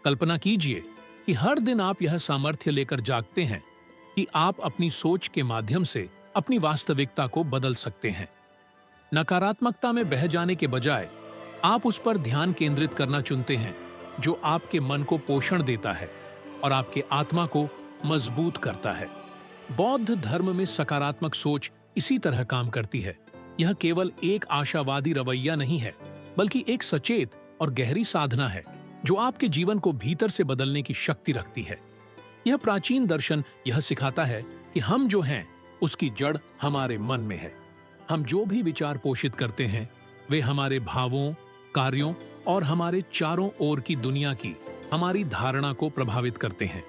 कल्पना कीजिए कि हर दिन आप यह सामर्थ्य लेकर जागते हैं कि आप अपनी सोच के माध्यम से अपनी वास्तविकता को बदल सकते हैं। नकारात्मकता में बह जाने के बजाय आप उस पर ध्यान केंद्रित करना चुनते हैं जो आपके मन को पोषण देता है और आपके आत्मा को मजबूत करता है। बौद्ध धर्म में सकारात्मक सोच इसी तरह काम करती है। यह केवल एक आशावादी रवैया नहीं है, बल्कि एक सचेत और गहरी साधना है जो आपके जीवन को भीतर से बदलने की शक्ति रखती है। यह प्राचीन दर्शन यह सिखाता है कि हम जो हैं उसकी जड़ हमारे मन में है। हम जो भी विचार पोषित करते हैं वे हमारे भावों, कार्यों और हमारे चारों ओर की दुनिया की हमारी धारणा को प्रभावित करते हैं।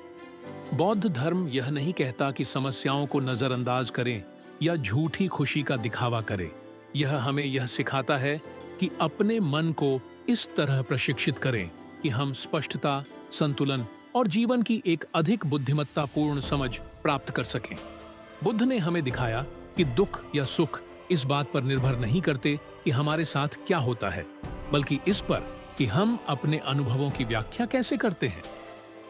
बौद्ध धर्म यह नहीं कहता कि समस्याओं को नजरअंदाज करें या झूठी खुशी का दिखावा करें। यह हमें यह सिखाता है कि अपने मन को इस तरह प्रशिक्षित करें कि हम स्पष्टता, संतुलन और जीवन की एक अधिक बुद्धिमत्तापूर्ण समझ प्राप्त कर सकें। बुद्ध ने हमें दिखाया कि दुख या सुख इस बात पर निर्भर नहीं करते कि हमारे साथ क्या होता है, बल्कि इस पर कि हम अपने अनुभवों की व्याख्या कैसे करते हैं।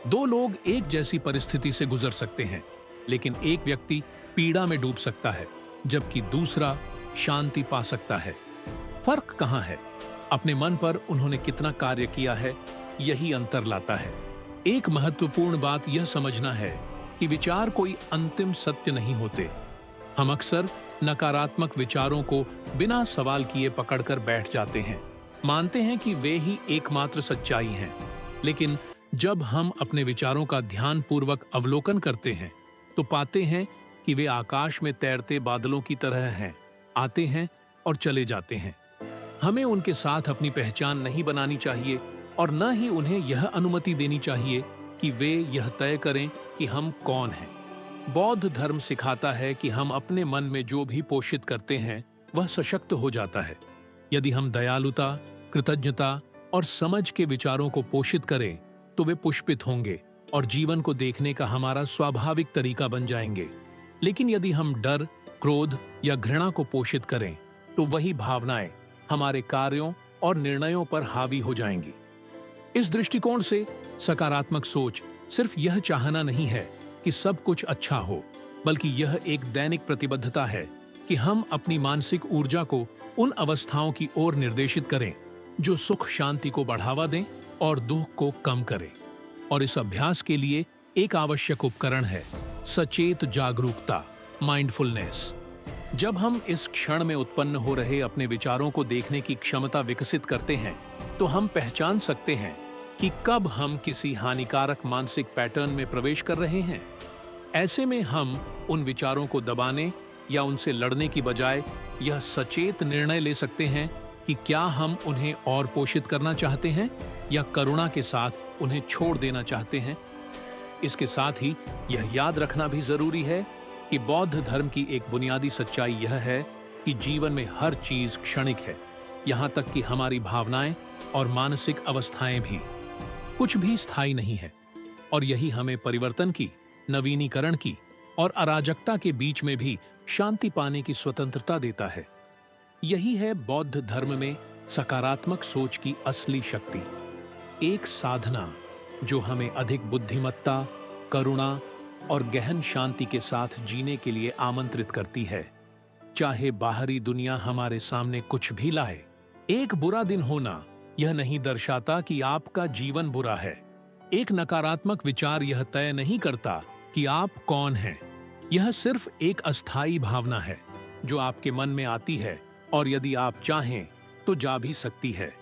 दो लोग एक जैसी परिस्थिति से गुजर सकते हैं, लेकिन एक व्यक्ति पीड़ा में डूब सकता है जबकि दूसरा शांति पा सकता है। फर्क कहाँ है? अपने मन पर उन्होंने कितना कार्य किया है, यही अंतर लाता है। एक महत्वपूर्ण बात यह समझना है कि विचार कोई अंतिम सत्य नहीं होते। हम अक्सर नकारात्मक विचारों को बिना सवाल किए पकड़कर बैठ जाते हैं, मानते हैं कि वे ही एकमात्र सच्चाई हैं। लेकिन जब हम अपने विचारों का ध्यानपूर्वक अवलोकन करते हैं तो पाते हैं कि वे आकाश में तैरते बादलों की तरह हैं, आते हैं और चले जाते हैं। हमें उनके साथ अपनी पहचान नहीं बनानी चाहिए और न ही उन्हें यह अनुमति देनी चाहिए कि वे यह तय करें कि हम कौन हैं। बौद्ध धर्म सिखाता है कि हम अपने मन में जो भी पोषित करते हैं वह सशक्त हो जाता है। यदि हम दयालुता, कृतज्ञता और समझ के विचारों को पोषित करें तो वे पुष्पित होंगे और जीवन को देखने का हमारा स्वाभाविक तरीका बन जाएंगे। लेकिन यदि हम डर, क्रोध या घृणा को पोषित करें तो वही भावनाएं हमारे कार्यों और निर्णयों पर हावी हो जाएंगी। इस दृष्टिकोण से सकारात्मक सोच सिर्फ यह चाहना नहीं है कि सब कुछ अच्छा हो, बल्कि यह एक दैनिक प्रतिबद्धता है कि हम अपनी मानसिक ऊर्जा को उन अवस्थाओं की ओर निर्देशित करें जो सुख शांति को बढ़ावा दें और दुख को कम करें। और इस अभ्यास के लिए एक आवश्यक उपकरण है सचेत जागरूकता, माइंडफुलनेस। जब हम इस क्षण में उत्पन्न हो रहे अपने विचारों को देखने की क्षमता विकसित करते हैं तो हम पहचान सकते हैं कि कब हम किसी हानिकारक मानसिक पैटर्न में प्रवेश कर रहे हैं। ऐसे में हम उन विचारों को दबाने या उनसे लड़ने की बजाय यह सचेत निर्णय ले सकते हैं कि क्या हम उन्हें और पोषित करना चाहते हैं या करुणा के साथ उन्हें छोड़ देना चाहते हैं। इसके साथ ही यह याद रखना भी जरूरी है कि बौद्ध धर्म की एक बुनियादी सच्चाई यह है कि जीवन में हर चीज क्षणिक है, यहाँ तक कि हमारी भावनाएं और मानसिक अवस्थाएं भी। कुछ भी स्थायी नहीं है और यही हमें परिवर्तन की, नवीनीकरण की और अराजकता के बीच में भी शांति पाने की स्वतंत्रता देता है। यही है बौद्ध धर्म में सकारात्मक सोच की असली शक्ति। एक साधना जो हमें अधिक बुद्धिमत्ता, करुणा और गहन शांति के साथ जीने के लिए आमंत्रित करती है। चाहे बाहरी दुनिया हमारे सामने कुछ भी लाए, एक बुरा दिन होना यह नहीं दर्शाता कि आपका जीवन बुरा है। एक नकारात्मक विचार यह तय नहीं करता कि आप कौन हैं। यह सिर्फ एक अस्थायी भावना है जो आपके मन में आती है और यदि आप चाहें तो जा भी सकती है।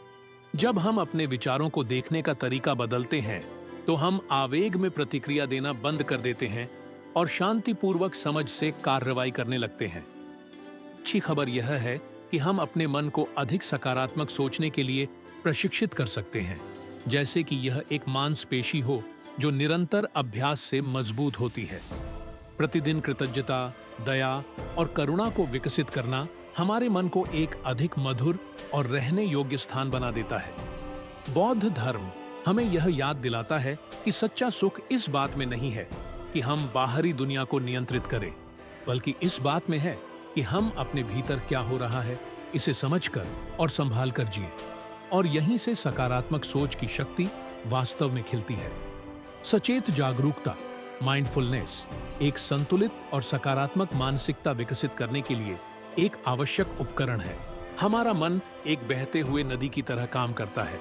जब हम अपने विचारों को देखने का तरीका बदलते हैं तो हम आवेग में प्रतिक्रिया देना बंद कर देते हैं और शांतिपूर्वक समझ से कार्रवाई करने लगते हैं। अच्छी खबर यह है कि हम अपने मन को अधिक सकारात्मक सोचने के लिए प्रशिक्षित कर सकते हैं, जैसे कि यह एक मांसपेशी हो जो निरंतर अभ्यास से मजबूत होती है। प्रतिदिन कृतज्ञता, दया और करुणा को विकसित करना हमारे मन को एक अधिक मधुर और रहने योग्य स्थान बना देता है। बौद्ध धर्म हमें यह याद दिलाता है कि सच्चा सुख इस बात में नहीं है कि हम बाहरी दुनिया को नियंत्रित करें, बल्कि इस बात में है कि हम अपने भीतर क्या हो रहा है इसे समझकर और संभाल कर जिए। और यहीं से सकारात्मक सोच की शक्ति वास्तव में खिलती है। सचेत जागरूकता माइंडफुलनेस एक संतुलित और सकारात्मक मानसिकता विकसित करने के लिए एक आवश्यक उपकरण है। हमारा मन एक बहते हुए नदी की तरह काम करता है।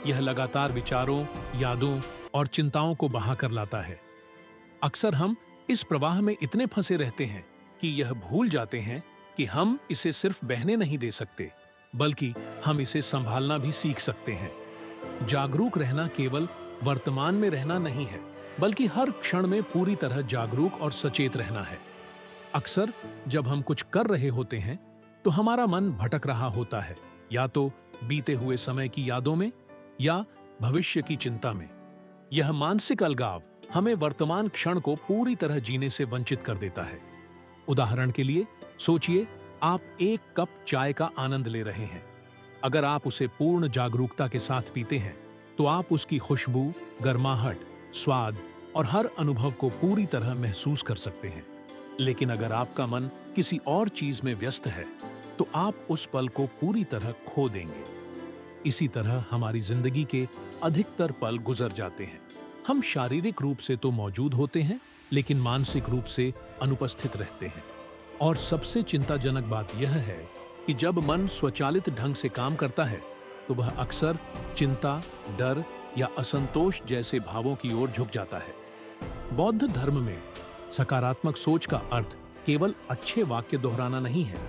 यह लगातार विचारों, यादों और चिंताओं को बहा कर लाता है। अक्सर हम इस प्रवाह में इतने फंसे रहते हैं कि यह भूल जाते हैं कि हम इसे सिर्फ बहने नहीं दे सकते, बल्कि हम इसे संभालना भी सीख सकते हैं। जागरूक रहना केवल वर्तमान में रहना नहीं है, बल्कि हर क्षण में पूरी तरह जागरूक और सचेत रहना है। अक्सर जब हम कुछ कर रहे होते हैं तो हमारा मन भटक रहा होता है, या तो बीते हुए समय की यादों में या भविष्य की चिंता में। यह मानसिक अलगाव हमें वर्तमान क्षण को पूरी तरह जीने से वंचित कर देता है। उदाहरण के लिए सोचिए, आप एक कप चाय का आनंद ले रहे हैं। अगर आप उसे पूर्ण जागरूकता के साथ पीते हैं तो आप उसकी खुशबू, गर्माहट, स्वाद और हर अनुभव को पूरी तरह महसूस कर सकते हैं। लेकिन अगर आपका मन किसी और चीज में व्यस्त है तो आप उस पल को पूरी तरह खो देंगे। इसी तरह हमारी जिंदगी के अधिकतर पल गुजर जाते हैं। हम शारीरिक रूप से तो मौजूद होते हैं, लेकिन मानसिक रूप से अनुपस्थित रहते हैं। और सबसे चिंताजनक बात यह है कि जब मन स्वचालित ढंग से काम करता है तो वह अक्सर चिंता, डर या असंतोष जैसे भावों की ओर झुक जाता है। बौद्ध धर्म में सकारात्मक सोच का अर्थ केवल अच्छे वाक्य दोहराना नहीं है।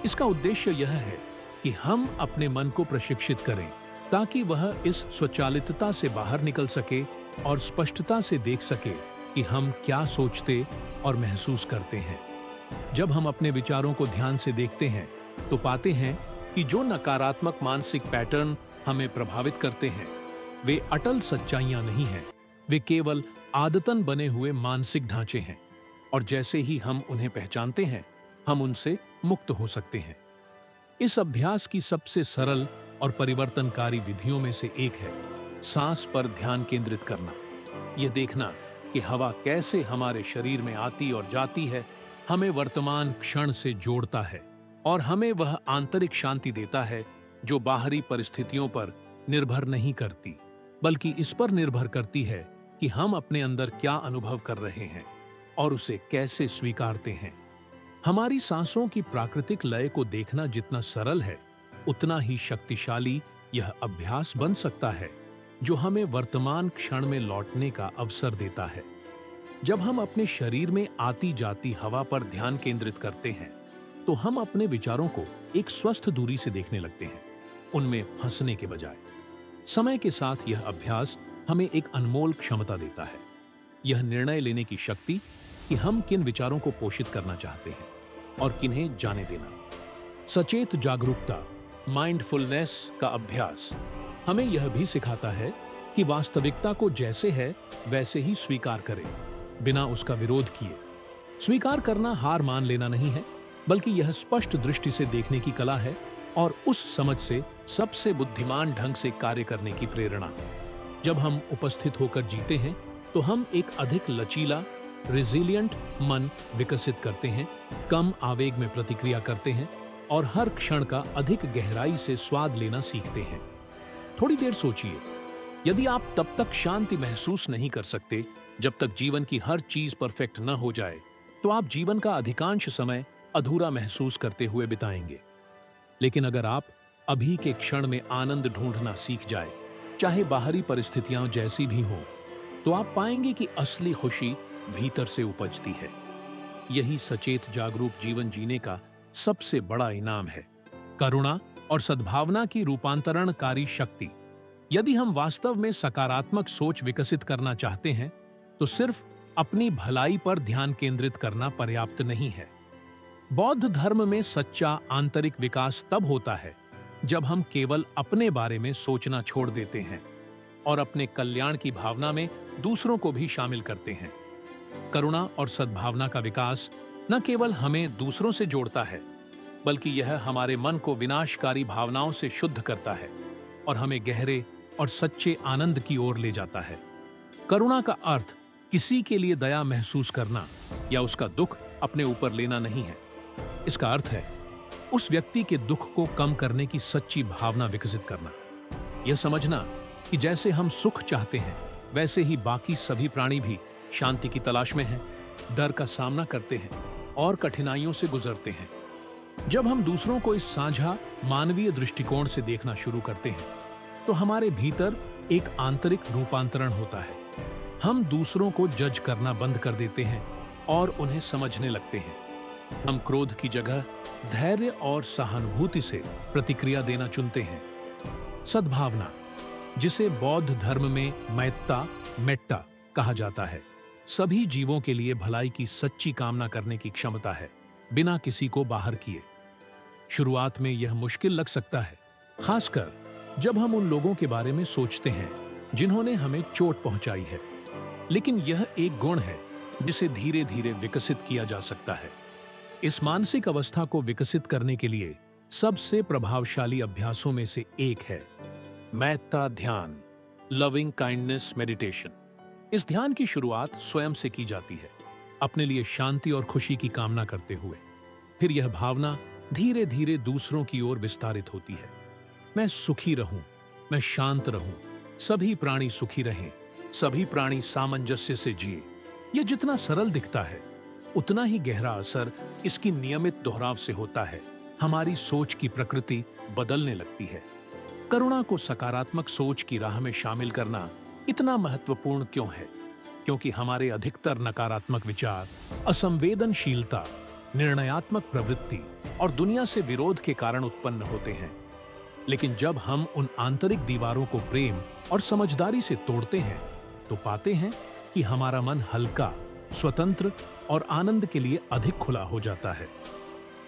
इसका उद्देश्य यह है कि हम अपने मन को प्रशिक्षित करें ताकि वह इस स्वचालितता से बाहर निकल सके और स्पष्टता से देख सके कि हम क्या सोचते और महसूस करते हैं। जब हम अपने विचारों को ध्यान से देखते हैं तो पाते हैं कि जो नकारात्मक मानसिक पैटर्न हमें प्रभावित करते हैं वे अटल सच्चाइयां नहीं हैं, वे केवल आदतन बने हुए मानसिक ढांचे हैं। और जैसे ही हम उन्हें पहचानते हैं हम उनसे मुक्त हो सकते हैं। इस अभ्यास की सबसे सरल और परिवर्तनकारी विधियों में से एक है सांस पर ध्यान केंद्रित करना। यह देखना कि हवा कैसे हमारे शरीर में आती और जाती है हमें वर्तमान क्षण से जोड़ता है और हमें वह आंतरिक शांति देता है जो बाहरी परिस्थितियों पर निर्भर नहीं करती, बल्कि इस पर निर्भर करती है कि हम अपने अंदर क्या अनुभव कर रहे हैं और उसे कैसे स्वीकारते हैं। हमारी सांसों की प्राकृतिक लय को देखना जितना सरल है, उतना ही शक्तिशाली यह अभ्यास बन सकता है जो हमें वर्तमान क्षण में लौटने का अवसर देता है। जब हम अपने शरीर में आती जाती हवा पर ध्यान केंद्रित करते हैं तो हम अपने विचारों को एक स्वस्थ दूरी से देखने लगते हैं, उनमें फंसने के बजाय। समय के साथ यह अभ्यास हमें एक अनमोल क्षमता देता है। यह निर्णय लेने की शक्ति कि हम किन विचारों को पोषित करना चाहते हैं और किन्हें जाने देना। सचेत जागरूकता माइंडफुलनेस का अभ्यास हमें यह भी सिखाता है कि वास्तविकता को जैसे है वैसे ही स्वीकार करें, बिना उसका विरोध किए। स्वीकार करना हार मान लेना नहीं है, बल्कि यह स्पष्ट दृष्टि से देखने की कला है और उस समझ से सबसे बुद्धिमान ढंग से कार्य करने की प्रेरणा। जब हम उपस्थित होकर जीते हैं तो हम एक अधिक लचीला, रेजिलिएंट मन विकसित करते हैं, कम आवेग में प्रतिक्रिया करते हैं और हर क्षण का अधिक गहराई से स्वाद लेना सीखते हैं। थोड़ी देर सोचिए, यदि आप तब तक शांति महसूस नहीं कर सकते जब तक जीवन की हर चीज परफेक्ट न हो जाए, तो आप जीवन का अधिकांश समय अधूरा महसूस करते हुए बिताएंगे। लेकिन अगर आप अभी के क्षण में आनंद ढूंढना सीख जाए, चाहे बाहरी परिस्थितियां जैसी भी हों, तो आप पाएंगे कि असली खुशी भीतर से उपजती है। यही सचेत जागरूक जीवन जीने का सबसे बड़ा इनाम है, करुणा और सद्भावना की रूपांतरणकारी शक्ति। यदि हम वास्तव में सकारात्मक सोच विकसित करना चाहते हैं तो सिर्फ अपनी भलाई पर ध्यान केंद्रित करना पर्याप्त नहीं है। बौद्ध धर्म में सच्चा आंतरिक विकास तब होता है जब हम केवल अपने बारे में सोचना छोड़ देते हैं और अपने कल्याण की भावना में दूसरों को भी शामिल करते हैं। करुणा और सद्भावना का विकास न केवल हमें दूसरों से जोड़ता है, बल्कि यह हमारे मन को विनाशकारी भावनाओं से शुद्ध करता है और हमें गहरे और सच्चे आनंद की ओर ले जाता है। करुणा का अर्थ किसी के लिए दया महसूस करना या उसका दुख अपने ऊपर लेना नहीं है। इसका अर्थ है उस व्यक्ति के दुख को कम करने की सच्ची भावना विकसित करना। यह समझना कि जैसे हम सुख चाहते हैं, वैसे ही बाकी सभी प्राणी भी शांति की तलाश में हैं, डर का सामना करते हैं और कठिनाइयों से गुजरते हैं। जब हम दूसरों को इस साझा मानवीय दृष्टिकोण से देखना शुरू करते हैं, तो हमारे भीतर एक आंतरिक रूपांतरण होता है। हम दूसरों को जज करना बंद कर देते हैं और उन्हें समझने लगते हैं। हम क्रोध की जगह धैर्य और सहानुभूति से प्रतिक्रिया देना चुनते हैं। सद्भावना, जिसे बौद्ध धर्म में मैत्ता मेट्टा कहा जाता है, सभी जीवों के लिए भलाई की सच्ची कामना करने की क्षमता है, बिना किसी को बाहर किए। शुरुआत में यह मुश्किल लग सकता है, खासकर जब हम उन लोगों के बारे में सोचते हैं जिन्होंने हमें चोट पहुंचाई है। लेकिन यह एक गुण है जिसे धीरे धीरे विकसित किया जा सकता है। इस मानसिक अवस्था को विकसित करने के लिए सबसे प्रभावशाली अभ्यासों में से एक है मैत्ता ध्यान, लविंग काइंडनेस मेडिटेशन। इस ध्यान की शुरुआत स्वयं से की जाती है, अपने लिए शांति और खुशी की कामना करते हुए। फिर यह भावना धीरे धीरे दूसरों की ओर विस्तारित होती है। मैं सुखी रहूं, मैं शांत रहूं, सभी प्राणी सुखी रहें, सभी प्राणी सामंजस्य से जिए। यह जितना सरल दिखता है, उतना ही गहरा असर इसकी नियमित दोहराव से होता है। हमारी सोच की प्रकृति बदलने लगती है। करुणा को सकारात्मक सोच की राह में शामिल करना इतना महत्वपूर्ण क्यों है? क्योंकि हमारे अधिकतर नकारात्मक विचार असंवेदनशीलता, निर्णयात्मक प्रवृत्ति और दुनिया से विरोध के कारण उत्पन्न होते हैं। लेकिन जब हम उन आंतरिक दीवारों को प्रेम और समझदारी से तोड़ते हैं, तो पाते हैं कि हमारा मन हल्का, स्वतंत्र और आनंद के लिए अधिक खुला हो जाता है।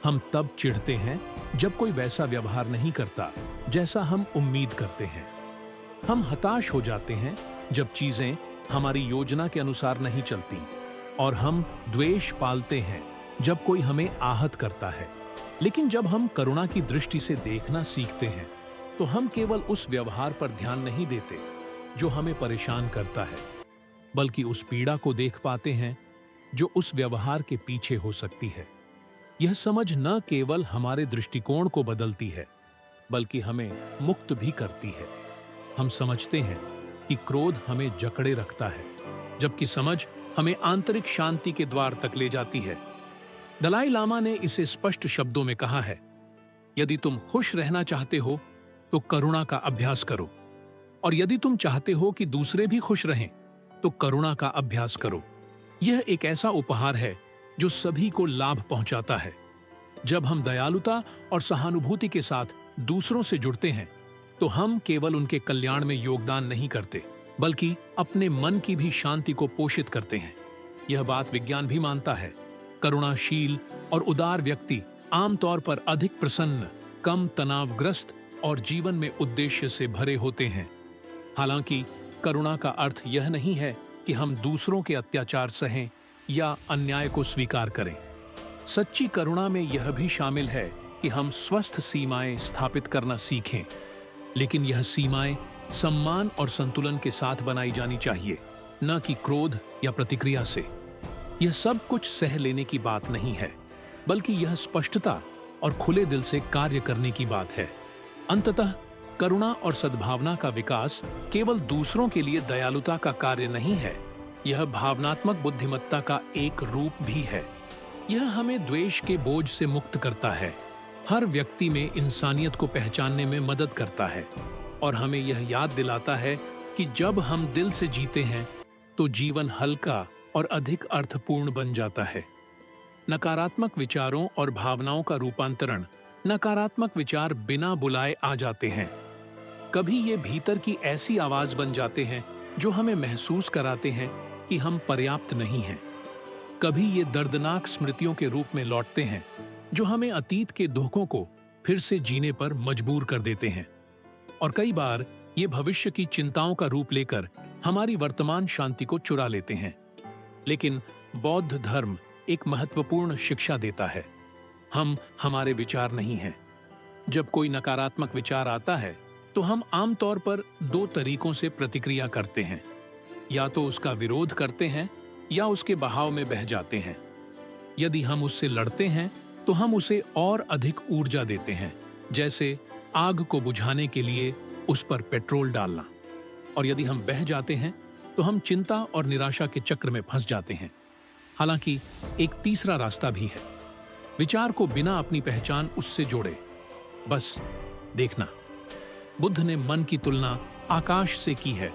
हम तब चिढ़ते हैं जब कोई वैसा व्यवहार नहीं करता जैसा हम उम्मीद करते हैं। हम हताश हो जाते हैं जब चीजें हमारी योजना के अनुसार नहीं चलती, और हम द्वेष पालते हैं जब कोई हमें आहत करता है। लेकिन जब हम करुणा की दृष्टि से देखना सीखते हैं, तो हम केवल उस व्यवहार पर ध्यान नहीं देते जो हमें परेशान करता है, बल्कि उस पीड़ा को देख पाते हैं जो उस व्यवहार के पीछे हो सकती है। यह समझ न केवल हमारे दृष्टिकोण को बदलती है, बल्कि हमें मुक्त भी करती है। हम समझते हैं कि क्रोध हमें जकड़े रखता है, जबकि समझ हमें आंतरिक शांति के द्वार तक ले जाती है। दलाई लामा ने इसे स्पष्ट शब्दों में कहा है, यदि तुम खुश रहना चाहते हो तो करुणा का अभ्यास करो, और यदि तुम चाहते हो कि दूसरे भी खुश रहें तो करुणा का अभ्यास करो। यह एक ऐसा उपहार है जो सभी को लाभ पहुंचाता है। जब हम दयालुता और सहानुभूति के साथ दूसरों से जुड़ते हैं, तो हम केवल उनके कल्याण में योगदान नहीं करते, बल्कि अपने मन की भी शांति को पोषित करते हैं। यह बात विज्ञान भी मानता है। करुणाशील और उदार व्यक्ति आमतौर पर अधिक प्रसन्न, कम तनावग्रस्त और जीवन में उद्देश्य से भरे होते हैं। हालांकि करुणा का अर्थ यह नहीं है कि हम दूसरों के अत्याचार सहें या अन्याय को स्वीकार करें। सच्ची करुणा में यह भी शामिल है कि हम स्वस्थ सीमाएं स्थापित करना सीखें, लेकिन यह सीमाएं सम्मान और संतुलन के साथ बनाई जानी चाहिए, न कि क्रोध या प्रतिक्रिया से। यह सब कुछ सह लेने की बात नहीं है, बल्कि यह स्पष्टता और खुले दिल से कार्य करने की बात है। अंततः करुणा और सद्भावना का विकास केवल दूसरों के लिए दयालुता का कार्य नहीं है, यह भावनात्मक बुद्धिमत्ता का एक रूप भी है। यह हमें द्वेष के बोझ से मुक्त करता है, हर व्यक्ति में इंसानियत को पहचानने में मदद करता है, और हमें यह याद दिलाता है कि जब हम दिल से जीते हैं तो जीवन हल्का और अधिक अर्थपूर्ण बन जाता है। नकारात्मक विचारों और भावनाओं का रूपांतरण नकारात्मक विचार बिना बुलाए आ जाते हैं। कभी ये भीतर की ऐसी आवाज बन जाते हैं जो हमें महसूस कराते हैं कि हम पर्याप्त नहीं हैं। कभी ये दर्दनाक स्मृतियों के रूप में लौटते हैं जो हमें अतीत के धोखों को फिर से जीने पर मजबूर कर देते हैं, और कई बार ये भविष्य की चिंताओं का रूप लेकर हमारी वर्तमान शांति को चुरा लेते हैं। लेकिन बौद्ध धर्म एक महत्वपूर्ण शिक्षा देता है, हम हमारे विचार नहीं हैं। जब कोई नकारात्मक विचार आता है तो हम आमतौर पर दो तरीकों से प्रतिक्रिया करते हैं, या तो उसका विरोध करते हैं या उसके बहाव में बह जाते हैं। यदि हम उससे लड़ते हैं तो हम उसे और अधिक ऊर्जा देते हैं, जैसे आग को बुझाने के लिए उस पर पेट्रोल डालना। और यदि हम बह जाते हैं तो हम चिंता और निराशा के चक्र में फंस जाते हैं। हालांकि एक तीसरा रास्ता भी है। विचार को बिना अपनी पहचान उससे जोड़े। बस देखना, बुद्ध ने मन की तुलना आकाश से की है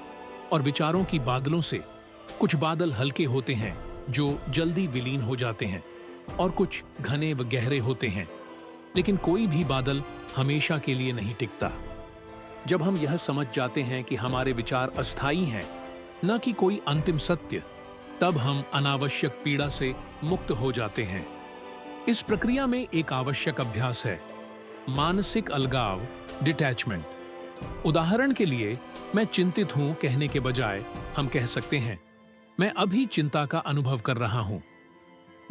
और विचारों की बादलों से। कुछ बादल हल्के होते हैं जो जल्दी विलीन हो जाते हैं और कुछ घने व गहरे होते हैं, लेकिन कोई भी बादल हमेशा के लिए नहीं टिकता। जब हम यह समझ जाते हैं कि हमारे विचार अस्थायी हैं, न कि कोई अंतिम सत्य, तब हम अनावश्यक पीड़ा से मुक्त हो जाते हैं। इस प्रक्रिया में एक आवश्यक अभ्यास है मानसिक अलगाव, डिटैचमेंट। उदाहरण के लिए, मैं चिंतित हूं कहने के बजाय हम कह सकते हैं, मैं अभी चिंता का अनुभव कर रहा हूं।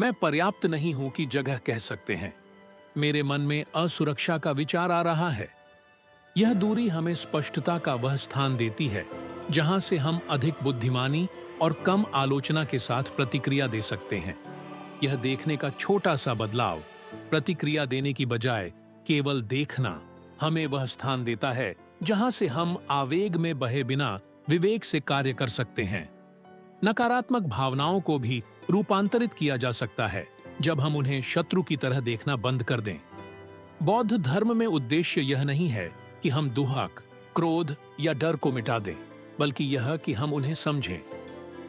मैं पर्याप्त नहीं हूं की जगह कह सकते हैं, मेरे मन में असुरक्षा का विचार आ रहा है। यह दूरी हमें स्पष्टता का वह स्थान देती है जहां से हम अधिक बुद्धिमानी और कम आलोचना के साथ प्रतिक्रिया दे सकते हैं। यह देखने का छोटा सा बदलाव, प्रतिक्रिया देने की बजाय केवल देखना, हमें वह स्थान देता है जहां से हम आवेग में बहे बिना विवेक से कार्य कर सकते हैं। नकारात्मक भावनाओं को भी रूपांतरित किया जा सकता है जब हम उन्हें शत्रु की तरह देखना बंद कर दें। बौद्ध धर्म में उद्देश्य यह नहीं है कि हम दुहक, क्रोध या डर को मिटा दें, बल्कि यह कि हम उन्हें समझें।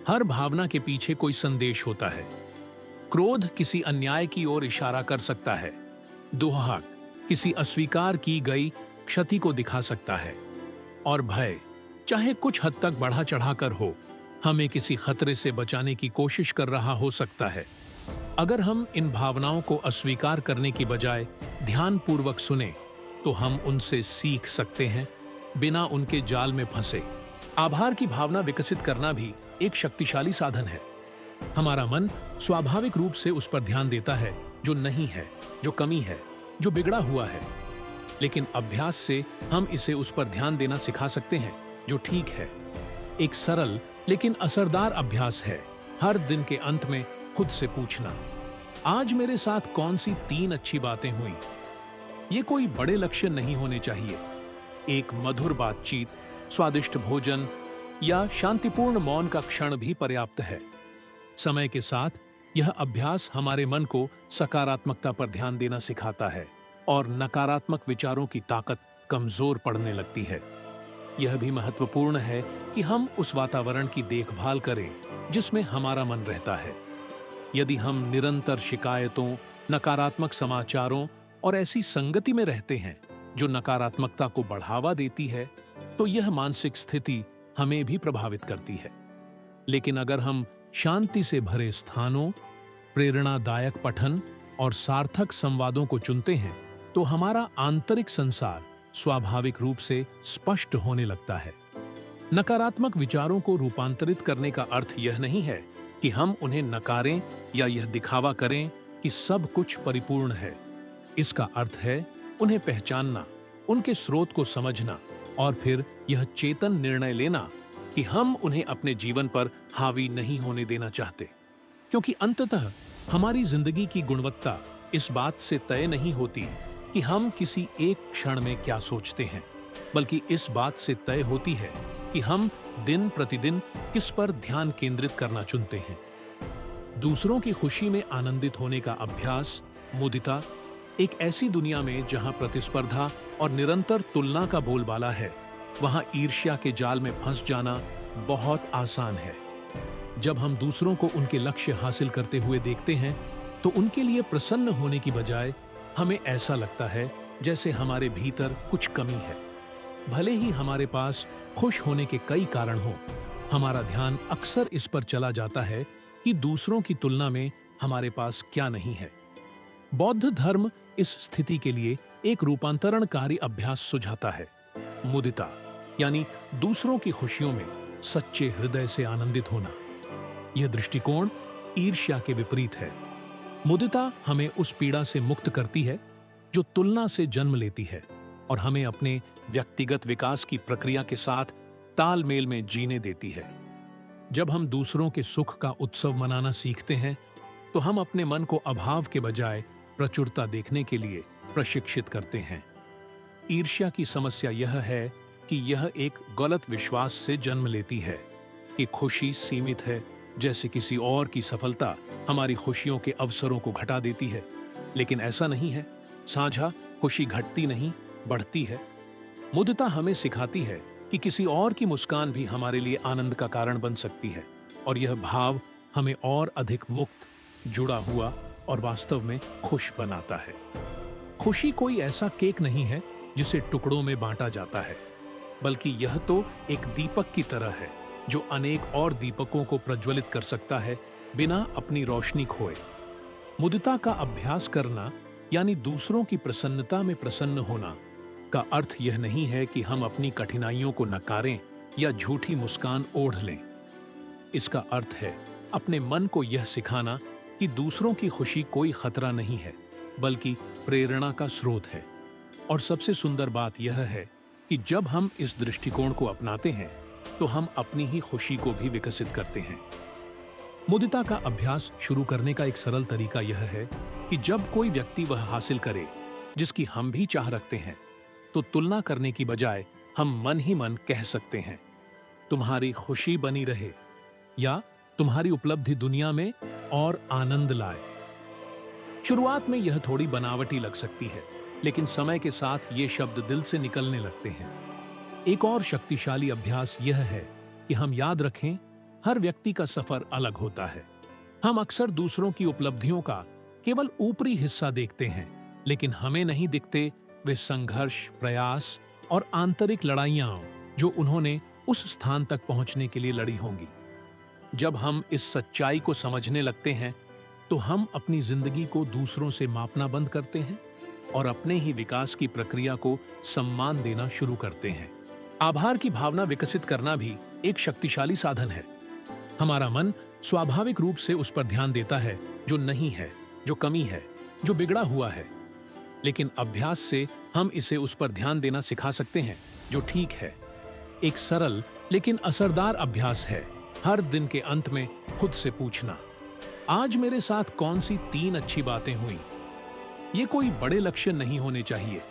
हर भावना के पीछे कोई संदेश होता है। क्रोध किसी अन्याय की ओर इशारा कर सकता है, दुहक किसी अस्वीकार की गई क्षति को दिखा सकता है, और भय, चाहे कुछ हद तक बढ़ा चढ़ाकर हो, हमें किसी खतरे से बचाने की कोशिश कर रहा हो सकता है। अगर हम इन भावनाओं को अस्वीकार करने की बजाय ध्यानपूर्वक सुने, तो हम उनसे सीख सकते हैं बिना उनके जाल में फंसे। आभार की भावना विकसित करना भी एक शक्तिशाली साधन है। हमारा मन स्वाभाविक रूप से उस पर ध्यान देता है जो नहीं है, जो कमी है, जो बिगड़ा हुआ है। लेकिन अभ्यास से हम इसे उस पर ध्यान देना सिखा सकते हैं जो ठीक है। एक सरल लेकिन असरदार अभ्यास है हर दिन के अंत में खुद से पूछना, आज मेरे साथ कौन सी 3 अच्छी बातें हुई। ये कोई बड़े लक्ष्य नहीं होने चाहिए। एक मधुर बातचीत, स्वादिष्ट भोजन या शांतिपूर्ण मौन का क्षण भी पर्याप्त है। समय के साथ यह अभ्यास हमारे मन को सकारात्मकता पर ध्यान देना सिखाता है और नकारात्मक विचारों की ताकत कमजोर पड़ने लगती है। यह भी महत्वपूर्ण है कि हम उस वातावरण की देखभाल करें जिसमें हमारा मन रहता है। यदि हम निरंतर शिकायतों, नकारात्मक समाचारों और ऐसी संगति में रहते हैं जो नकारात्मकता को बढ़ावा देती है, तो यह मानसिक स्थिति हमें भी प्रभावित करती है। लेकिन अगर हम शांति से भरे स्थानों, प्रेरणादायक पठन और सार्थक संवादों को चुनते हैं, तो हमारा आंतरिक संसार स्वाभाविक रूप से स्पष्ट होने लगता है। नकारात्मक विचारों को रूपांतरित करने का अर्थ यह नहीं है कि हम उन्हें नकारें या यह दिखावा करें कि सब कुछ परिपूर्ण है। इसका अर्थ है उन्हें पहचानना, उनके स्रोत को समझना और फिर यह चेतन निर्णय लेना कि हम उन्हें अपने जीवन पर हावी नहीं होने देना चाहते। क्योंकि अंततः हमारी जिंदगी की गुणवत्ता इस बात से तय नहीं होती कि हम किसी एक क्षण में क्या सोचते हैं, बल्कि इस बात से तय होती है कि हम दिन प्रतिदिन किस पर ध्यान केंद्रित करना चुनते हैं। दूसरों की खुशी में आनंदित होने का अभ्यास, मुदिता, एक ऐसी दुनिया में जहां प्रतिस्पर्धा और निरंतर तुलना का बोलबाला है, वहां ईर्ष्या के जाल में फंस जाना बहुत आसान है। जब हम दूसरों को उनके लक्ष्य हासिल करते हुए देखते हैं, तो उनके लिए प्रसन्न होने की बजाय हमें ऐसा लगता है जैसे हमारे भीतर कुछ कमी है। भले ही हमारे पास खुश होने के कई कारण हो, हमारा ध्यान अक्सर इस पर चला जाता है कि दूसरों की तुलना में हमारे पास क्या नहीं है। बौद्ध धर्म इस स्थिति के लिए एक रूपांतरणकारी अभ्यास सुझाता है, मुदिता, यानी दूसरों की खुशियों में सच्चे हृदय से आनंदित होना। यह दृष्टिकोण ईर्ष्या के विपरीत है। मुदिता हमें उस पीड़ा से मुक्त करती है जो तुलना से जन्म लेती है और हमें अपने व्यक्तिगत विकास की प्रक्रिया के साथ तालमेल में जीने देती है। जब हम दूसरों के सुख का उत्सव मनाना सीखते हैं, तो हम अपने मन को अभाव के बजाय प्रचुरता देखने के लिए प्रशिक्षित करते हैं। ईर्ष्या की समस्या यह है कि यह एक गलत विश्वास से जन्म लेती है कि खुशी सीमित है, जैसे किसी और की सफलता हमारी खुशियों के अवसरों को घटा देती है। लेकिन ऐसा नहीं है। साझा खुशी घटती नहीं, बढ़ती है। मुदिता हमें सिखाती है कि किसी और की मुस्कान भी हमारे लिए आनंद का कारण बन सकती है, और यह भाव हमें और अधिक मुक्त, जुड़ा हुआ और वास्तव में खुश बनाता है। खुशी कोई ऐसा केक नहीं है जिसे टुकड़ों में बांटा जाता है, बल्कि यह तो एक दीपक की तरह है जो अनेक और दीपकों को प्रज्वलित कर सकता है बिना अपनी रोशनी खोए। मुदिता का अभ्यास करना यानी दूसरों की प्रसन्नता में प्रसन्न होना का अर्थ यह नहीं है कि हम अपनी कठिनाइयों को नकारें या झूठी मुस्कान ओढ़ लें। इसका अर्थ है अपने मन को यह सिखाना कि दूसरों की खुशी कोई खतरा नहीं है, बल्कि प्रेरणा का स्रोत है। और सबसे सुंदर बात यह है कि जब हम इस दृष्टिकोण को अपनाते हैं तो हम अपनी ही खुशी को भी विकसित करते हैं। मुदिता का अभ्यास शुरू करने का एक सरल तरीका यह है कि जब कोई व्यक्ति वह हासिल करे जिसकी हम भी चाह रखते हैं, तो तुलना करने की बजाय हम मन ही मन कह सकते हैं, तुम्हारी खुशी बनी रहे, या तुम्हारी उपलब्धि दुनिया में और आनंद लाए। शुरुआत में यह थोड़ी बनावटी लग सकती है, लेकिन समय के साथ ये शब्द दिल से निकलने लगते हैं। एक और शक्तिशाली अभ्यास यह है कि हम याद रखें, हर व्यक्ति का सफर अलग होता है। हम अक्सर दूसरों की उपलब्धियों का केवल ऊपरी हिस्सा देखते हैं, लेकिन हमें नहीं दिखते वे संघर्ष, प्रयास और आंतरिक लड़ाइयां जो उन्होंने उस स्थान तक पहुंचने के लिए लड़ी होंगी। जब हम इस सच्चाई को समझने लगते हैं, तो हम अपनी जिंदगी को दूसरों से मापना बंद करते हैं और अपने ही विकास की प्रक्रिया को सम्मान देना शुरू करते हैं। आभार की भावना विकसित करना भी एक शक्तिशाली साधन है। हमारा मन स्वाभाविक रूप से उस पर ध्यान देता है जो नहीं है, जो कमी है, जो बिगड़ा हुआ है। लेकिन अभ्यास से हम इसे उस पर ध्यान देना सिखा सकते हैं जो ठीक है। एक सरल लेकिन असरदार अभ्यास है हर दिन के अंत में खुद से पूछना, आज मेरे साथ कौन सी 3 अच्छी बातें हुई। ये कोई बड़े लक्ष्य नहीं होने चाहिए।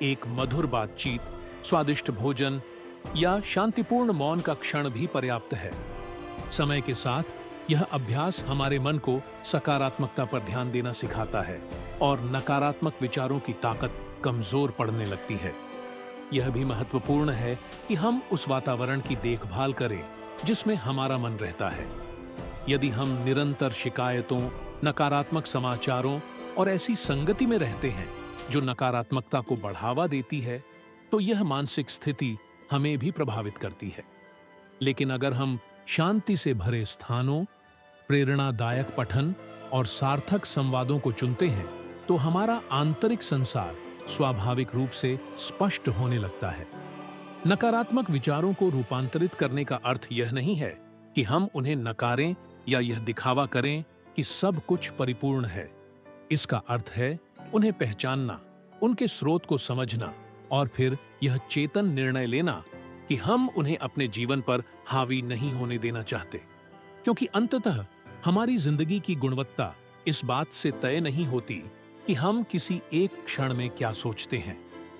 एक मधुर बातचीत, स्वादिष्ट भोजन या शांतिपूर्ण मौन का क्षण भी पर्याप्त है। समय के साथ यह अभ्यास हमारे मन को सकारात्मकता पर ध्यान देना सिखाता है और नकारात्मक विचारों की ताकत कमजोर पड़ने लगती है। यह भी महत्वपूर्ण है कि हम उस वातावरण की देखभाल करें जिसमें हमारा मन रहता है। यदि हम निरंतर शिकायतों, नकारात्मक समाचारों और ऐसी संगति में रहते हैं जो नकारात्मकता को बढ़ावा देती है, तो यह मानसिक स्थिति हमें भी प्रभावित करती है। लेकिन अगर हम शांति से भरे स्थानों, प्रेरणादायक पठन और सार्थक संवादों को चुनते हैं, तो हमारा आंतरिक संसार स्वाभाविक रूप से स्पष्ट होने लगता है। नकारात्मक विचारों को रूपांतरित करने का अर्थ यह नहीं है कि हम उन्हें नकारें या यह दिखावा करें कि सब कुछ परिपूर्ण है। इसका अर्थ है उन्हें पहचानना, उनके स्रोत को समझना और फिर यह चेतन निर्णय लेना कि हम उन्हें अपने जीवन पर हावी नहीं होने देना चाहते। क्योंकि अंततः हमारी जिंदगी की गुणवत्ता इस बात से तय नहीं होती कि हम किसी एक क्षण में क्या सोचते हैं,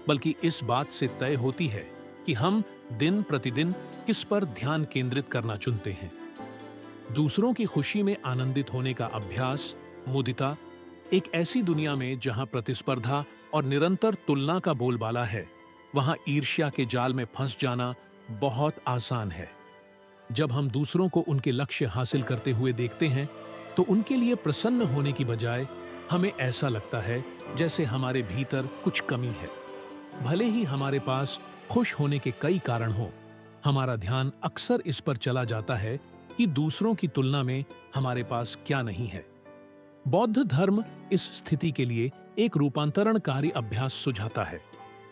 बल्कि इस बात से तय होती है कि हम दिन प्रतिदिन किस पर ध्यान केंद्रित करना चुनते हैं। दूसरों की खुशी में आनंदित होने का अभ्यास, मुदिता, एक ऐसी दुनिया में जहां प्रतिस्पर्धा और निरंतर तुलना का बोलबाला है, वहां ईर्ष्या के जाल में फंस जाना बहुत आसान है। जब हम दूसरों को उनके लक्ष्य हासिल करते हुए देखते हैं, तो उनके लिए प्रसन्न होने की बजाय हमें ऐसा लगता है जैसे हमारे भीतर कुछ कमी है। भले ही हमारे पास खुश होने के कई कारण हो, हमारा ध्यान अक्सर इस पर चला जाता है कि दूसरों की तुलना में हमारे पास क्या नहीं है। बौद्ध धर्म इस स्थिति के लिए एक रूपांतरणकारी अभ्यास सुझाता है,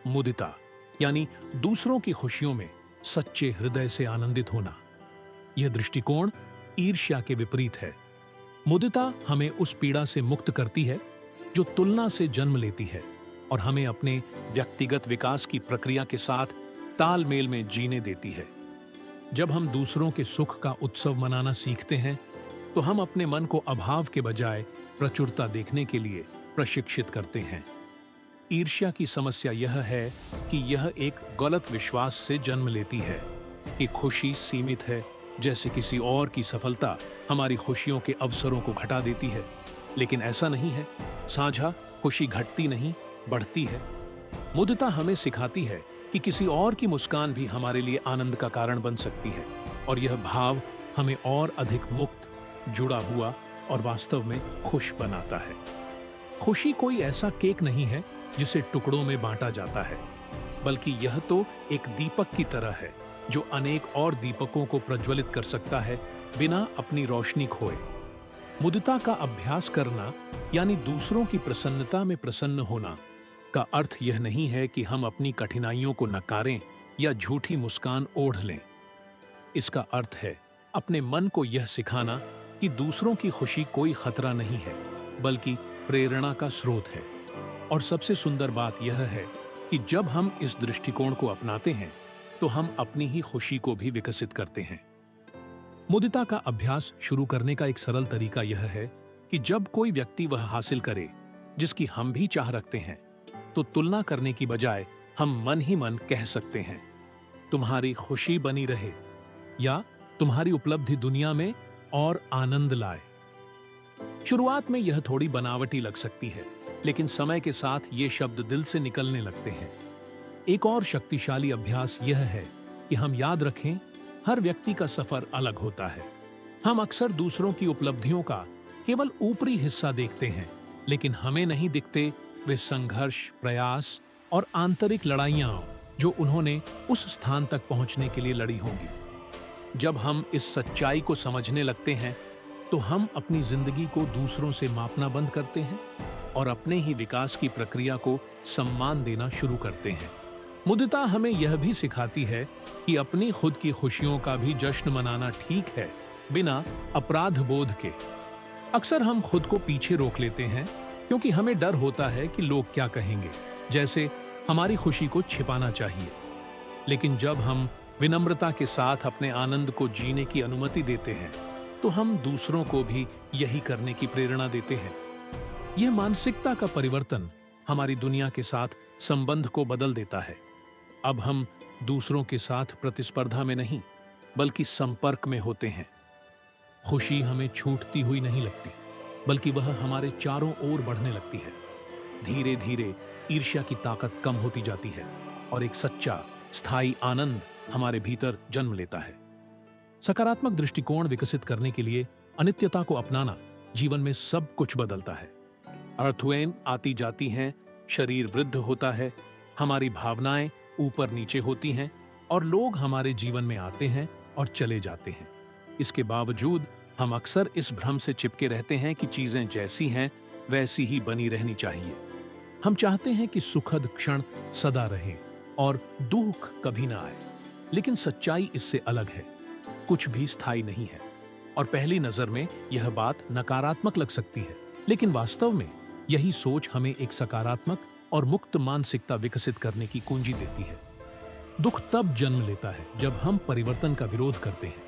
मुदिता, यानी दूसरों की खुशियों में सच्चे हृदय से आनंदित होना। यह दृष्टिकोण ईर्ष्या के विपरीत है। मुदिता हमें उस पीड़ा से मुक्त करती है जो तुलना से जन्म लेती है और हमें अपने व्यक्तिगत विकास की प्रक्रिया के साथ तालमेल में जीने देती है। जब हम दूसरों के सुख का उत्सव मनाना सीखते हैं, तो हम अपने मन को अभाव के बजाय प्रचुरता देखने के लिए प्रशिक्षित करते हैं। ईर्ष्या की समस्या यह है कि यह एक गलत विश्वास से जन्म लेती है कि खुशी सीमित है, जैसे किसी और की सफलता हमारी खुशियों के अवसरों को घटा देती है। लेकिन ऐसा नहीं है। साझा खुशी घटती नहीं, बढ़ती है। मुदिता हमें सिखाती है कि किसी और की मुस्कान भी हमारे लिए आनंद का कारण बन सकती है, और यह भाव हमें और अधिक मुक्त, जुड़ा हुआ और वास्तव में खुश बनाता है। खुशी कोई ऐसा केक नहीं है जिसे टुकड़ों में बांटा जाता है, बल्कि यह तो एक दीपक की तरह है जो अनेक और दीपकों को प्रज्वलित कर सकता है बिना अपनी रोशनी खोए। मुदिता का अभ्यास करना यानी दूसरों की प्रसन्नता में प्रसन्न होना का अर्थ यह नहीं है कि हम अपनी कठिनाइयों को नकारें या झूठी मुस्कान ओढ़ लें। इसका अर्थ है अपने मन को यह सिखाना कि दूसरों की खुशी कोई खतरा नहीं है, बल्कि प्रेरणा का स्रोत है। और सबसे सुंदर बात यह है कि जब हम इस दृष्टिकोण को अपनाते हैं तो हम अपनी ही खुशी को भी विकसित करते हैं। मुदिता का अभ्यास शुरू करने का एक सरल तरीका यह है कि जब कोई व्यक्ति वह हासिल करे जिसकी हम भी चाह रखते हैं, तो तुलना करने की बजाय हम मन ही मन कह सकते हैं, तुम्हारी खुशी बनी रहे, या तुम्हारी उपलब्धि दुनिया में और आनंद लाए। शुरुआत में यह थोड़ी बनावटी लग सकती है, लेकिन समय के साथ ये शब्द दिल से निकलने लगते हैं। एक और शक्तिशाली अभ्यास यह है कि हम याद रखें, हर व्यक्ति का सफर अलग होता है। हम अक्सर दूसरों की उपलब्धियों का केवल ऊपरी हिस्सा देखते हैं, लेकिन हमें नहीं दिखते वे संघर्ष, प्रयास और आंतरिक लड़ाइयां जो उन्होंने उस स्थान तक पहुंचने के लिए लड़ी होंगी। जब हम इस सच्चाई को समझने लगते हैं, तो हम अपनी जिंदगी को दूसरों से मापना बंद करते हैं और अपने ही विकास की प्रक्रिया को सम्मान देना शुरू करते हैं। मुदिता हमें यह भी सिखाती है कि अपनी खुद की खुशियों का भी जश्न मनाना ठीक है, बिना अपराध बोध के। अक्सर हम खुद को पीछे रोक लेते हैं क्योंकि हमें डर होता है कि लोग क्या कहेंगे, जैसे हमारी खुशी को छिपाना चाहिए। लेकिन जब हम विनम्रता के साथ अपने आनंद को जीने की अनुमति देते हैं, तो हम दूसरों को भी यही करने की प्रेरणा देते हैं। यह मानसिकता का परिवर्तन हमारी दुनिया के साथ संबंध को बदल देता है। अब हम दूसरों के साथ प्रतिस्पर्धा में नहीं, बल्कि संपर्क में होते हैं। खुशी हमें छूटती हुई नहीं लगती, बल्कि वह हमारे चारों ओर बढ़ने लगती है। धीरे धीरे ईर्ष्या की ताकत कम होती जाती है और एक सच्चा, स्थायी आनंद हमारे भीतर जन्म लेता है। सकारात्मक दृष्टिकोण विकसित करने के लिए अनित्यता को अपनाना जीवन में सब कुछ बदलता है। अर्थवें आती जाती हैं, शरीर वृद्ध होता है, हमारी भावनाएं ऊपर नीचे होती हैं और लोग हमारे जीवन में आते हैं और चले जाते हैं। इसके बावजूद हम अक्सर इस भ्रम से चिपके रहते हैं कि चीजें जैसी हैं वैसी ही बनी रहनी चाहिए। हम चाहते हैं कि सुखद क्षण सदा रहें और दुख कभी ना आए, लेकिन सच्चाई इससे अलग है। कुछ भी स्थायी नहीं है, और पहली नजर में यह बात नकारात्मक लग सकती है, लेकिन वास्तव में यही सोच हमें एक सकारात्मक और मुक्त मानसिकता विकसित करने की कुंजी देती है। दुख तब जन्म लेता है जब हम परिवर्तन का विरोध करते हैं।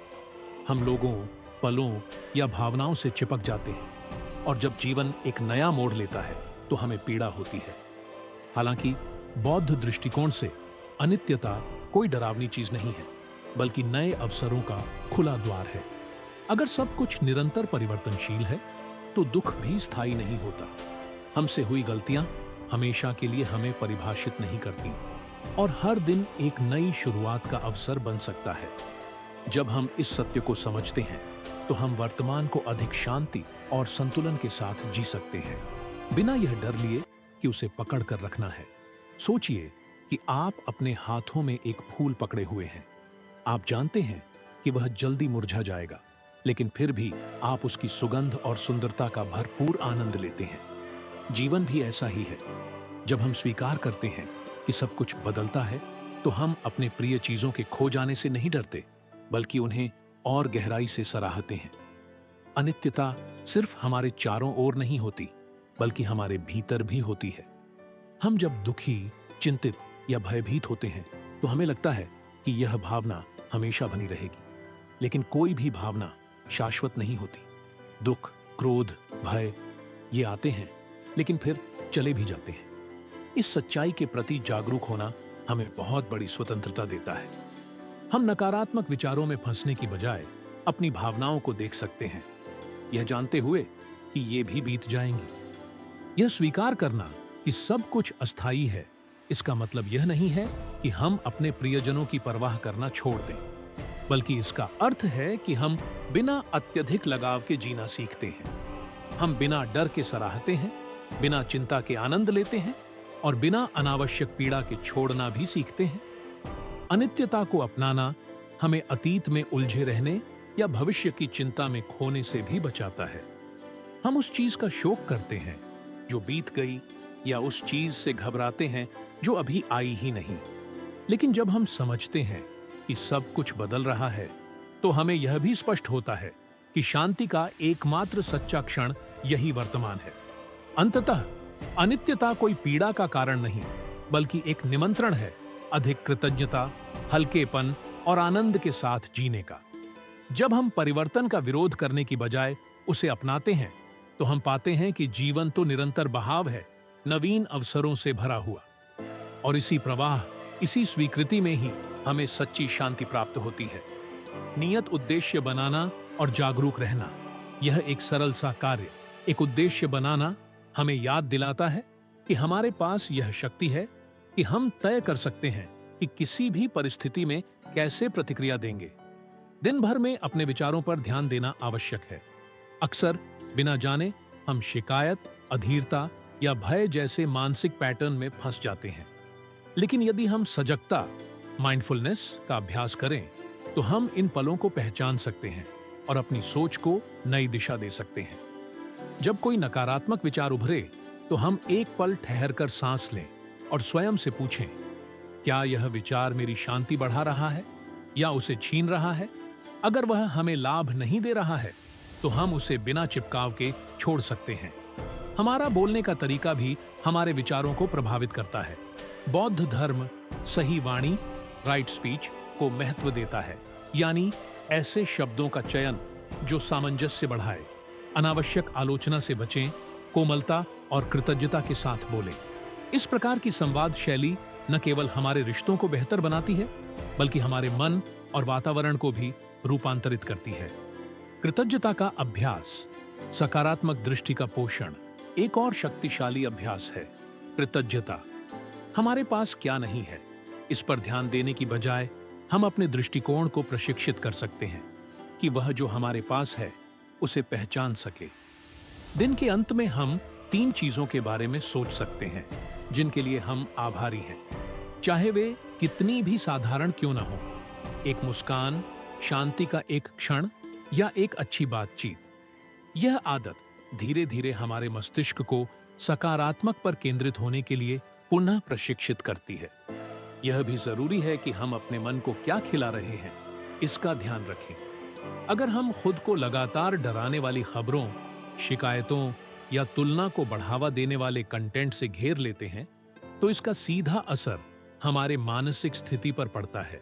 हम लोगों, पलों या भावनाओं से चिपक जाते हैं, और जब जीवन एक नया मोड़ लेता है तो हमें पीड़ा होती है। हालांकि बौद्ध दृष्टिकोण से अनित्यता कोई डरावनी चीज नहीं है, बल्कि नए अवसरों का खुला द्वार है। अगर सब कुछ निरंतर परिवर्तनशील है, तो दुख भी स्थायी नहीं होता। हमसे हुई गलतियां हमेशा के लिए हमें परिभाषित नहीं करती, और हर दिन एक नई शुरुआत का अवसर बन सकता है। जब हम इस सत्य को समझते हैं, तो हम वर्तमान को अधिक शांति और संतुलन के साथ जी सकते हैं, बिना यह डर लिए कि उसे पकड़ कर रखना है। सोचिए कि आप अपने हाथों में एक फूल पकड़े हुए हैं। आप जानते हैं कि वह जल्दी मुरझा जाएगा, लेकिन फिर भी आप उसकी सुगंध और सुंदरता का भरपूर आनंद लेते हैं। जीवन भी ऐसा ही है। जब हम स्वीकार करते हैं कि सब कुछ बदलता है, तो हम अपने प्रिय चीजों के खो जाने से नहीं डरते, बल्कि उन्हें और गहराई से सराहते हैं। अनित्यता सिर्फ हमारे चारों ओर नहीं होती, बल्कि हमारे भीतर भी होती है। हम जब दुखी, चिंतित या भयभीत होते हैं, तो हमें लगता है कि यह भावना हमेशा बनी रहेगी, लेकिन कोई भी भावना शाश्वत नहीं होती। दुख, क्रोध, भय ये आते हैं, लेकिन फिर चले भी जाते हैं। इस सच्चाई के प्रति जागरूक होना हमें बहुत बड़ी स्वतंत्रता देता है। हम नकारात्मक विचारों में फंसने की बजाय अपनी भावनाओं को देख सकते हैं, यह जानते हुए कि ये भी बीत जाएंगी। यह स्वीकार करना कि सब कुछ अस्थायी है, इसका मतलब यह नहीं है कि हम अपने प्रियजनों की परवाह करना छोड़ दें, बल्कि इसका अर्थ है कि हम बिना अत्यधिक लगाव के जीना सीखते हैं। हम बिना डर के सराहते हैं, बिना चिंता के आनंद लेते हैं और बिना अनावश्यक पीड़ा के छोड़ना भी सीखते हैं। अनित्यता को अपनाना हमें अतीत में उलझे रहने या भविष्य की चिंता में खोने से भी बचाता है। हम उस चीज का शोक करते हैं जो बीत गई या उस चीज से घबराते हैं जो अभी आई ही नहीं। लेकिन जब हम समझते हैं कि सब कुछ बदल रहा है, तो हमें यह भी स्पष्ट होता है कि शांति का एकमात्र सच्चा क्षण यही वर्तमान है। अंततः अनित्यता कोई पीड़ा का कारण नहीं, बल्कि एक निमंत्रण है अधिक कृतज्ञता, हल्केपन और आनंद के साथ जीने का। जब हम परिवर्तन का विरोध करने की बजाय उसे अपनाते हैं, तो हम पाते हैं कि जीवन तो निरंतर बहाव है, नवीन अवसरों से भरा हुआ। और इसी प्रवाह, इसी स्वीकृति में ही हमें सच्ची शांति प्राप्त होती है। नियत उद्देश्य बनाना और जागरूक रहना, यह एक सरल सा कार्य। एक उद्देश्य बनाना हमें याद दिलाता है कि हमारे पास यह शक्ति है कि हम तय कर सकते हैं कि किसी भी परिस्थिति में कैसे प्रतिक्रिया देंगे। दिन भर में अपने विचारों पर ध्यान देना आवश्यक है। अक्सर बिना जाने हम शिकायत, अधीरता या भय जैसे मानसिक पैटर्न में फंस जाते हैं। लेकिन यदि हम सजगता, माइंडफुलनेस का अभ्यास करें, तो हम इन पलों को पहचान सकते हैं और अपनी सोच को नई दिशा दे सकते हैं। जब कोई नकारात्मक विचार उभरे, तो हम एक पल ठहरकर सांस लें और स्वयं से पूछें, क्या यह विचार मेरी शांति बढ़ा रहा है या उसे छीन रहा है? अगर वह हमें लाभ नहीं दे रहा है, तो हम उसे बिना चिपकाव के छोड़ सकते हैं। हमारा बोलने का तरीका भी हमारे विचारों को प्रभावित करता है। बौद्ध धर्म सही वाणी, राइट स्पीच को महत्व देता है, यानी ऐसे शब्दों का चयन जो सामंजस्य बढ़ाए, अनावश्यक आलोचना से बचें, कोमलता और कृतज्ञता के साथ बोलें। इस प्रकार की संवाद शैली न केवल हमारे रिश्तों को बेहतर बनाती है, बल्कि हमारे मन और वातावरण को भी रूपांतरित करती है। कृतज्ञता का अभ्यास, सकारात्मक दृष्टि का पोषण। एक और शक्तिशाली अभ्यास है कृतज्ञता। हमारे पास क्या नहीं है, इस पर ध्यान देने की बजाय हम अपने दृष्टिकोण को प्रशिक्षित कर सकते हैं कि वह जो हमारे पास है उसे पहचान सके। दिन के अंत में हम 3 चीजों के बारे में सोच सकते हैं जिनके लिए हम आभारी हैं, चाहे वे कितनी भी साधारण क्यों ना हो। एक मुस्कान, शांति का एक क्षण या एक अच्छी बातचीत। यह आदत धीरे धीरे हमारे मस्तिष्क को सकारात्मक पर केंद्रित होने के लिए पुनः प्रशिक्षित करती है। यह भी जरूरी है कि हम अपने मन को क्या खिला रहे हैं, इसका ध्यान रखें। अगर हम खुद को लगातार डराने वाली खबरों, शिकायतों या तुलना को बढ़ावा देने वाले कंटेंट से घेर लेते हैं, तो इसका सीधा असर हमारे मानसिक स्थिति पर पड़ता है।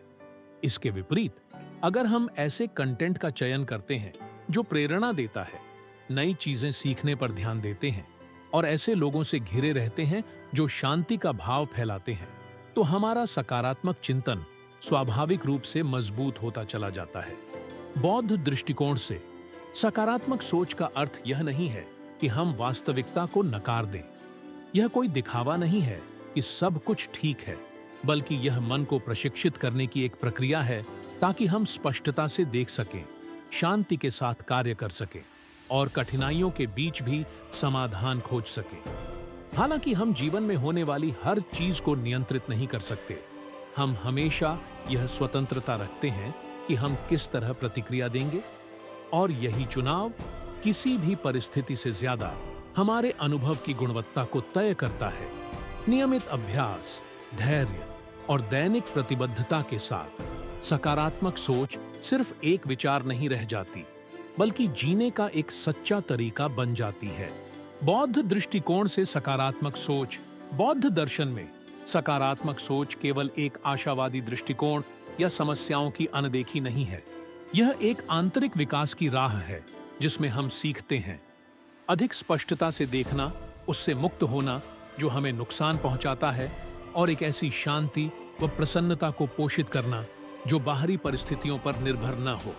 इसके विपरीत, अगर हम ऐसे कंटेंट का चयन करते हैं जो प्रेरणा देता है, नई चीजें सीखने पर ध्यान देते हैं और ऐसे लोगों से घिरे रहते हैं जो शांति का भाव फैलाते हैं, तो हमारा सकारात्मक चिंतन स्वाभाविक रूप से मजबूत होता चला जाता है। बौद्ध दृष्टिकोण से सकारात्मक सोच का अर्थ यह नहीं है कि हम वास्तविकता को नकार दें। यह कोई दिखावा नहीं है कि सब कुछ ठीक है, बल्कि यह मन को प्रशिक्षित करने की एक प्रक्रिया है ताकि हम स्पष्टता से देख सकें, शांति के साथ कार्य कर सकें और कठिनाइयों के बीच भी समाधान खोज सकें। हालांकि हम जीवन में होने वाली हर चीज को नियंत्रित नहीं कर सकते, हम हमेशा यह स्वतंत्रता रखते हैं कि हम किस तरह प्रतिक्रिया देंगे, और यही चुनाव किसी भी परिस्थिति से ज्यादा हमारे अनुभव की गुणवत्ता को तय करता है। नियमित अभ्यास, धैर्य और दैनिक प्रतिबद्धता के साथ सकारात्मक सोच सिर्फ एक विचार नहीं रह जाती, बल्कि जीने का एक सच्चा तरीका बन जाती है। बौद्ध दृष्टिकोण से सकारात्मक सोच, बौद्ध दर्शन में सकारात्मक सोच केवल एक आशावादी दृष्टिकोण या समस्याओं की अनदेखी नहीं है। यह एक आंतरिक विकास की राह है जिसमें हम सीखते हैं अधिक स्पष्टता से देखना, उससे मुक्त होना जो हमें नुकसान पहुंचाता है, और एक ऐसी शांति व प्रसन्नता को पोषित करना जो बाहरी परिस्थितियों पर निर्भर न हो।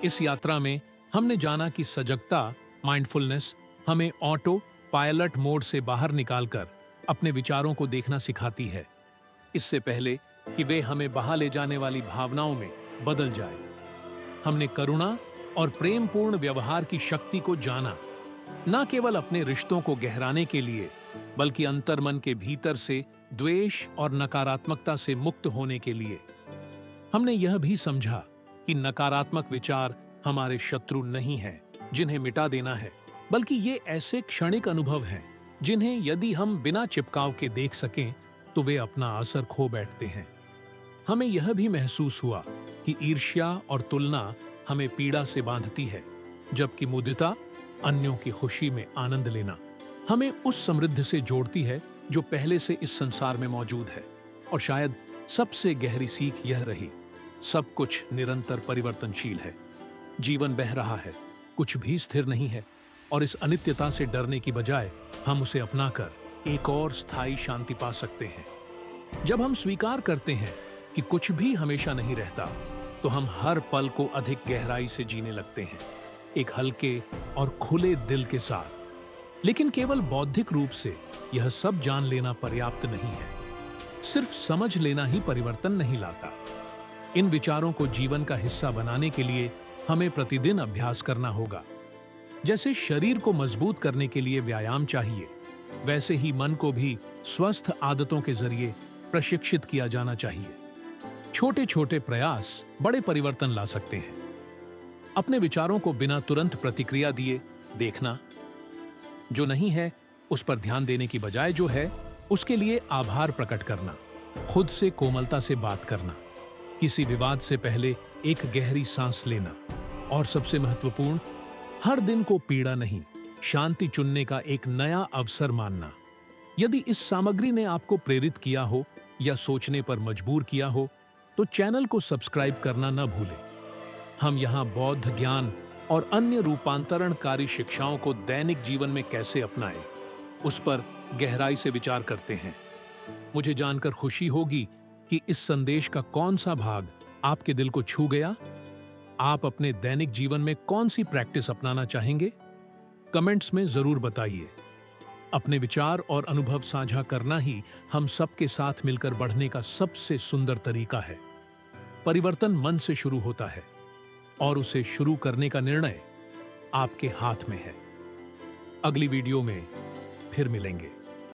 इस यात्रा में हमने जाना कि सजगता, माइंडफुलनेस, हमें ऑटो पायलट मोड से बाहर निकालकर अपने विचारों को देखना सिखाती है, इससे पहले कि वे हमें बहा ले जाने वाली भावनाओं में बदल जाए। हमने करुणा और प्रेमपूर्ण व्यवहार की शक्ति को जाना, न केवल अपने रिश्तों को गहराने के लिए, बल्कि अंतर्मन के भीतर से द्वेष और नकारात्मकता से मुक्त होने के लिए। हमने यह भी समझा कि नकारात्मक विचार हमारे शत्रु नहीं हैं जिन्हें मिटा देना है, बल्कि ये ऐसे क्षणिक अनुभव हैं जिन्हें यदि हम बिना चिपकाव के देख सकें तो वे अपना असर खो बैठते हैं। हमें यह भी महसूस हुआ कि ईर्ष्या और तुलना हमें पीड़ा से बांधती है, जबकि मुदिता, अन्यों की खुशी में आनंद लेना, हमें उस समृद्धि से जोड़ती है जो पहले से इस संसार में मौजूद है। और शायद सबसे गहरी सीख यह रही, सब कुछ निरंतर परिवर्तनशील है। जीवन बह रहा है, कुछ भी स्थिर नहीं है, और इस अनित्यता से डरने की बजाय हम उसे अपनाकर एक और स्थायी शांति पा सकते हैं। जब हम स्वीकार करते हैं कि कुछ भी हमेशा नहीं रहता, तो हम हर पल को अधिक गहराई से जीने लगते हैं, एक हल्के और खुले दिल के साथ। लेकिन केवल बौद्धिक रूप से यह सब जान लेना पर्याप्त नहीं है। सिर्फ समझ लेना ही परिवर्तन नहीं लाता। इन विचारों को जीवन का हिस्सा बनाने के लिए हमें प्रतिदिन अभ्यास करना होगा। जैसे शरीर को मजबूत करने के लिए व्यायाम चाहिए, वैसे ही मन को भी स्वस्थ आदतों के जरिए प्रशिक्षित किया जाना चाहिए। छोटे छोटे प्रयास बड़े परिवर्तन ला सकते हैं। अपने विचारों को बिना तुरंत प्रतिक्रिया दिए देखना, जो नहीं है उस पर ध्यान देने की बजाय जो है उसके लिए आभार प्रकट करना, खुद से कोमलता से बात करना, किसी विवाद से पहले एक गहरी सांस लेना, और सबसे महत्वपूर्ण, हर दिन को पीड़ा नहीं, शांति चुनने का एक नया अवसर मानना। यदि इस सामग्री ने आपको प्रेरित किया हो या सोचने पर मजबूर किया हो, तो चैनल को सब्सक्राइब करना न भूलें। हम यहाँ बौद्ध ज्ञान और अन्य रूपांतरणकारी शिक्षाओं को दैनिक जीवन में कैसे अपनाएं, उस पर गहराई से विचार करते हैं। मुझे जानकर खुशी होगी कि इस संदेश का कौन सा भाग आपके दिल को छू गया। आप अपने दैनिक जीवन में कौन सी प्रैक्टिस अपनाना चाहेंगे? कमेंट्स में जरूर बताइए। अपने विचार और अनुभव साझा करना ही हम सबके साथ मिलकर बढ़ने का सबसे सुंदर तरीका है। परिवर्तन मन से शुरू होता है, और उसे शुरू करने का निर्णय आपके हाथ में है। अगली वीडियो में फिर मिलेंगे।